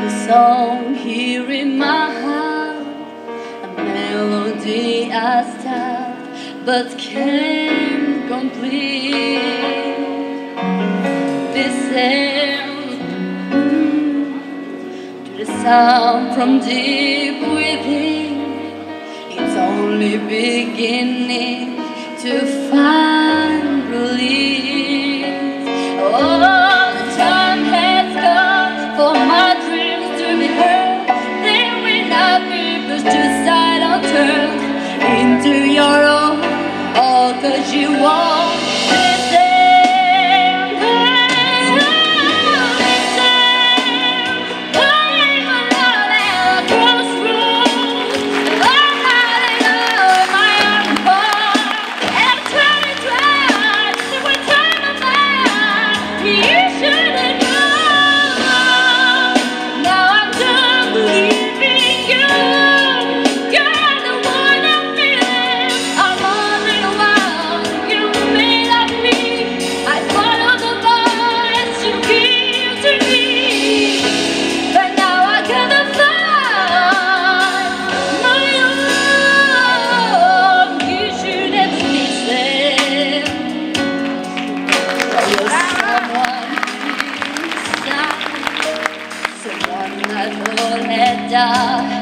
The song here in my heart, a melody I start but can't complete. Listen to the sound from deep within. It's only beginning to find release. Oh, the time has come for my dreams to be heard. They will not be pushed aside or turned into your own, all 'cause you won't listen. Someone I thought had died.